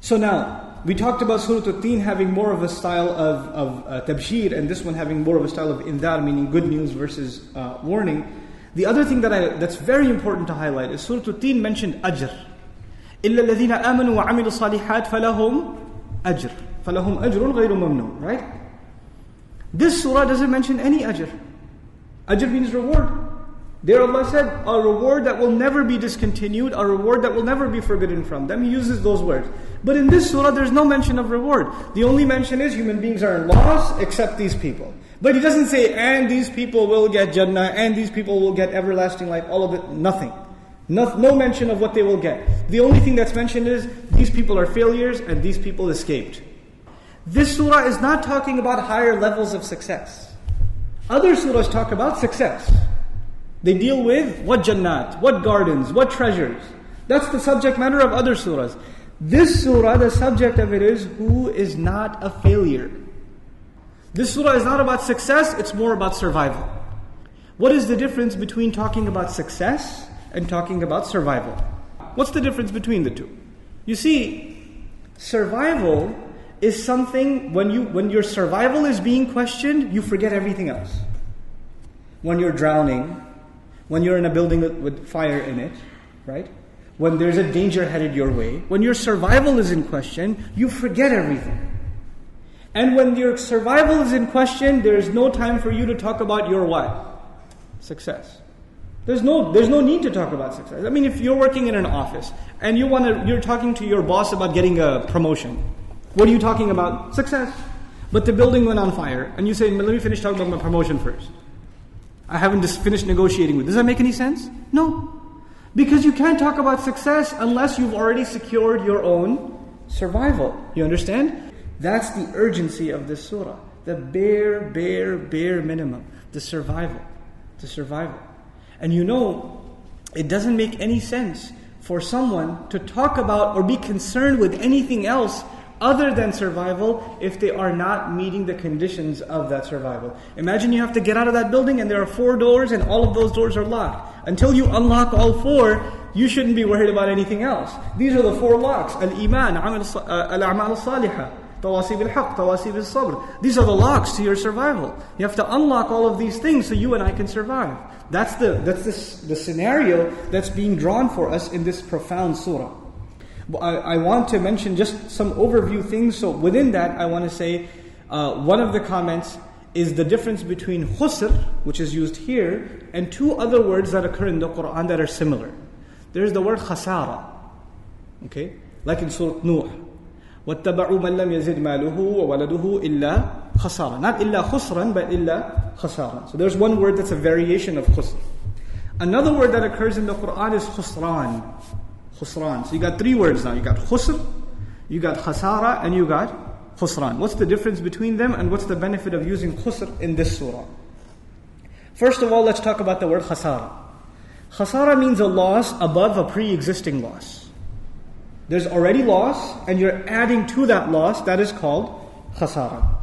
So now, we talked about Surah Al-Teen having more of a style of tabshir, and this one having more of a style of indar, meaning good news versus warning. The other thing that's very important to highlight is Surah Al-Teen mentioned ajr. إِلَّا الَّذِينَ آمَنُوا وَعَمِلُوا الصَّالِحَاتِ فَلَهُمْ أَجْرٌ غَيْرُ مَمْنُونَ. Right? This surah doesn't mention any ajr. Ajr means reward. There Allah said, a reward that will never be discontinued, a reward that will never be forbidden from them. He uses those words. But in this surah, there's no mention of reward. The only mention is human beings are in loss except these people. But He doesn't say, and these people will get Jannah, and these people will get everlasting life, all of it, nothing. No mention of what they will get. The only thing that's mentioned is, these people are failures, and these people escaped. This surah is not talking about higher levels of success. Other surahs talk about success. They deal with what jannat, what gardens, what treasures. That's the subject matter of other surahs. This surah, the subject of it is, who is not a failure. This surah is not about success, it's more about survival. What is the difference between talking about success and talking about survival? What's the difference between the two? You see, survival is something, when your survival is being questioned, you forget everything else. When you're drowning, when you're in a building with fire in it, right? When there's a danger headed your way, when your survival is in question, you forget everything. And when your survival is in question, there's no time for you to talk about your what? Success. There's no need to talk about success. I mean, if you're working in an office and you're talking to your boss about getting a promotion, what are you talking about? Success. But the building went on fire, and you say, let me finish talking about my promotion first. I haven't just finished negotiating with. Does that make any sense? No. Because you can't talk about success unless you've already secured your own survival. You understand? That's the urgency of this surah. The bare minimum. The survival. And you know, it doesn't make any sense for someone to talk about or be concerned with anything else other than survival if they are not meeting the conditions of that survival. Imagine you have to get out of that building and there are 4 doors and all of those doors are locked. Until you unlock all 4, you shouldn't be worried about anything else. These are the 4 locks. Al-Iman, Al-A'mal al-Salihah, Tawasib al-Haq, Tawasib al-Sabr. These are the locks to your survival. You have to unlock all of these things so you and I can survive. That's the scenario that's being drawn for us in this profound surah. I want to mention just some overview things. So within that, I want to say one of the comments is the difference between khusr, which is used here, and 2 other words that occur in the Quran that are similar. There's the word khasara, okay, like in Surah Nuh. وَاتَّبَعُوا مَنْ لَمْ يَزِدْ مَالُهُ وَوَلَدُهُ إِلَّا خَسَارًا. Not إِلَّا خُسْرًا, but إِلَّا خَسَارًا. So there's one word that's a variation of khusr. Another word that occurs in the Quran is khusran. Khusran. So you got 3 words now. You got khusr, you got khasara, and you got khusran. What's the difference between them, and what's the benefit of using khusr in this surah? First of all, let's talk about the word khasara. Khasara means a loss above a pre-existing loss. There's already loss, and you're adding to that loss. That is called khasara.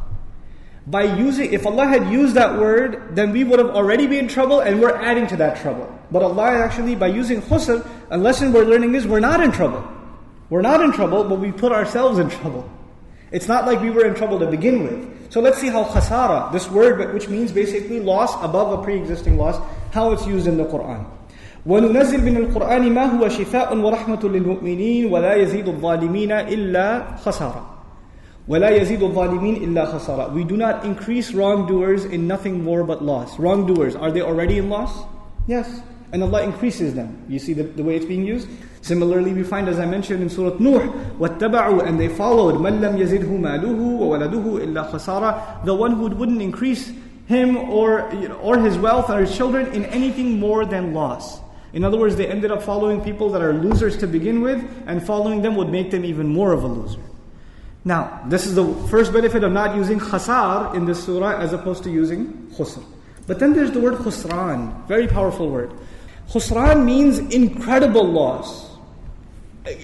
If Allah had used that word, then we would have already been in trouble, and we're adding to that trouble. But Allah actually, by using khusr, a lesson we're learning is we're not in trouble. We're not in trouble, but we put ourselves in trouble. It's not like we were in trouble to begin with. So let's see how khasara, this word which means basically loss above a pre-existing loss, how it's used in the Quran. وَنُنَزِّلْ مِنَ الْقُرْآنِ مَا هُوَ شِفَاءٌ وَرَحْمَةٌ لِلْمُؤْمِنِينَ وَلَا يَزِيدُ الظَّالِمِينَ إِلَّا خَسَارًا. وَلَا يَزِيدُ الظَّالِمِينَ إِلَّا خَسَارًا. We do not increase wrongdoers in nothing more but loss. Wrongdoers, are they already in loss? Yes. And Allah increases them. You see the way it's being used? Similarly, we find, as I mentioned in Surah Nuh, وَاتَّبَعُوا, and they followed مَنْ لَمْ يَزِدْهُ مَالُهُ وَوَلَدُهُ إِلَّا خَسَارًا. The one who wouldn't increase him or his wealth or his children in anything more than loss. In other words, they ended up following people that are losers to begin with, and following them would make them even more of a loser. Now, this is the first benefit of not using khasar in this surah as opposed to using khusr. But then there's the word khusran, very powerful word. Khusran means incredible loss,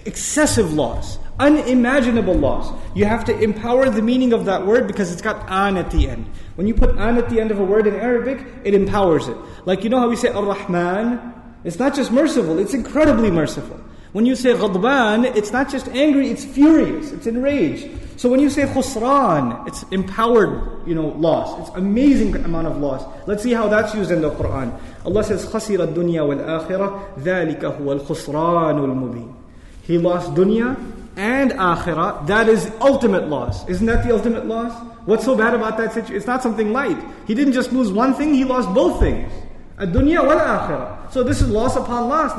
excessive loss, unimaginable loss. You have to empower the meaning of that word because it's got an at the end. When you put an at the end of a word in Arabic, it empowers it. Like you know how we say Ar-Rahman? It's not just merciful, it's incredibly merciful. When you say غضبان, it's not just angry, it's furious, it's enraged. So when you say خسران, it's empowered, loss. It's amazing amount of loss. Let's see how that's used in the Quran. Allah says, خسر الدنيا والآخرة ذلك هو الخسران المبين. He lost dunya and akhirah. That is ultimate loss. Isn't that the ultimate loss? What's so bad about that situation? It's not something light. He didn't just lose one thing, he lost both things. Ad-dunya wal akhirah. So this is loss upon loss.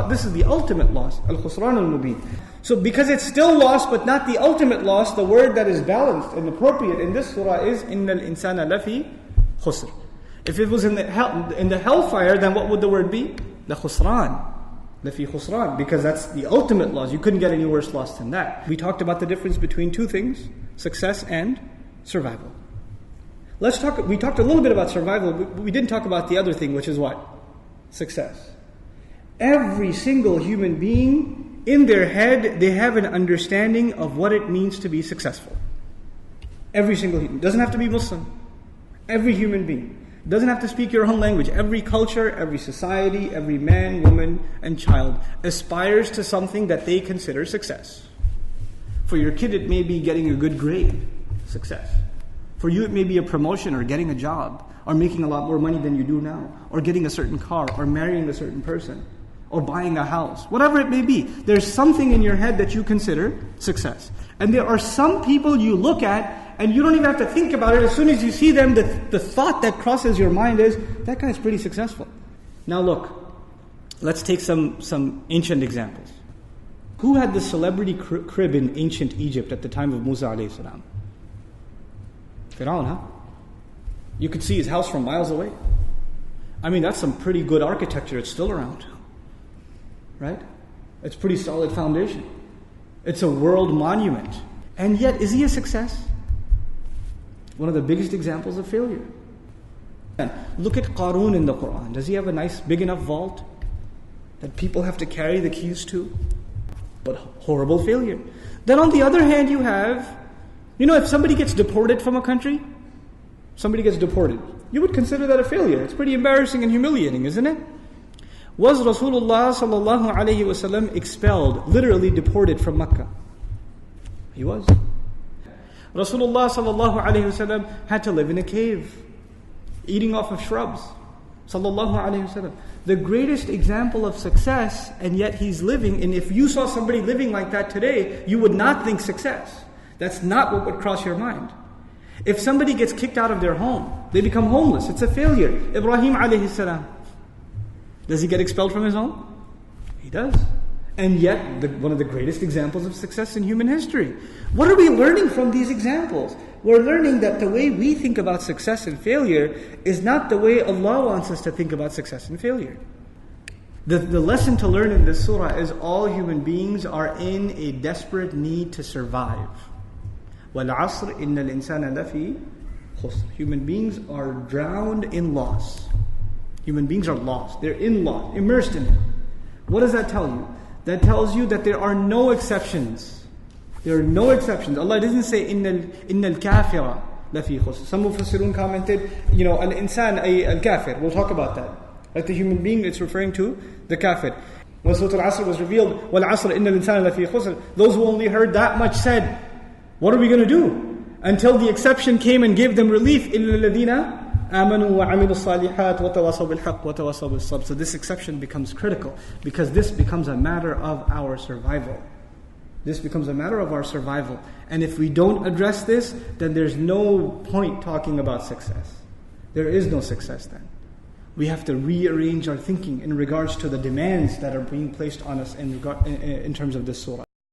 This is the ultimate loss. Al-khusran al-mubin. So because it's still loss but not the ultimate loss, the word that is balanced and appropriate in this surah is innal insana lafi khusr. If it was in the hellfire, then what would the word be? The khusran. Lafi khusran, because that's the ultimate loss. You couldn't get any worse loss than that. We talked about the difference between two things, success and survival. We talked a little bit about survival. We didn't talk about the other thing, which is what? Success. Every single human being, in their head, they have an understanding of what it means to be successful. Every single human. Doesn't have to be Muslim. Every human being. Doesn't have to speak your own language. Every culture, every society, every man, woman, and child aspires to something that they consider success. For your kid, it may be getting a good grade. Success. For you, it may be a promotion or getting a job or making a lot more money than you do now or getting a certain car or marrying a certain person or buying a house. Whatever it may be, there's something in your head that you consider success. And there are some people you look at and you don't even have to think about it. As soon as you see them, the thought that crosses your mind is, that guy's pretty successful. Now look, let's take some ancient examples. Who had the celebrity crib in ancient Egypt at the time of Musa alayhi salam? Fir'aun, huh? You could see his house from miles away. I mean, that's some pretty good architecture. It's still around. Right? It's pretty solid foundation. It's a world monument. And yet, is he a success? One of the biggest examples of failure. Look at Qarun in the Quran. Does he have a nice, big enough vault that people have to carry the keys to? But horrible failure. Then on the other hand, you have, if somebody gets deported from a country, you would consider that a failure. It's pretty embarrassing and humiliating, isn't it? Was Rasulullah sallallahu alayhi wasallam expelled, literally deported from Mecca? He was. Rasulullah sallallahu alayhi wasallam had to live in a cave, eating off of shrubs. Sallallahu alayhi wasallam. The greatest example of success, and yet he's living, and if you saw somebody living like that today, you would not think success. That's not what would cross your mind. If somebody gets kicked out of their home, they become homeless, it's a failure. Ibrahim alayhi salam, does he get expelled from his home? He does. And yet, one of the greatest examples of success in human history. What are we learning from these examples? We're learning that the way we think about success and failure is not the way Allah wants us to think about success and failure. The lesson to learn in this surah is all human beings are in a desperate need to survive. Wal Asr innal insana lafi khusr. Human beings are drowned in loss. Human beings are lost. They're in loss, immersed in it. What does that tell you? That tells you that there are no exceptions. There are no exceptions. Allah doesn't say innal kafira lafi khusr. Some mufassirun commented, al-insan ay al-kafir. We'll talk about that. Like the human being, it's referring to the kafir. When Surah Al Asr was revealed, wal asr innal insana lafi khusr. Those who only heard that much said, what are we going to do? Until the exception came and gave them relief. إِلَّا الَّذِينَ آمَنُوا وَعَمِلُوا الصَّالِحَاتِ وَتَوَاصَوْا بِالْحَقِّ وَتَوَاصَوْا بِالصَّبْرِ. So this exception becomes critical because this becomes a matter of our survival. This becomes a matter of our survival. And if we don't address this, then there's no point talking about success. There is no success then. We have to rearrange our thinking in regards to the demands that are being placed on us in terms of this surah.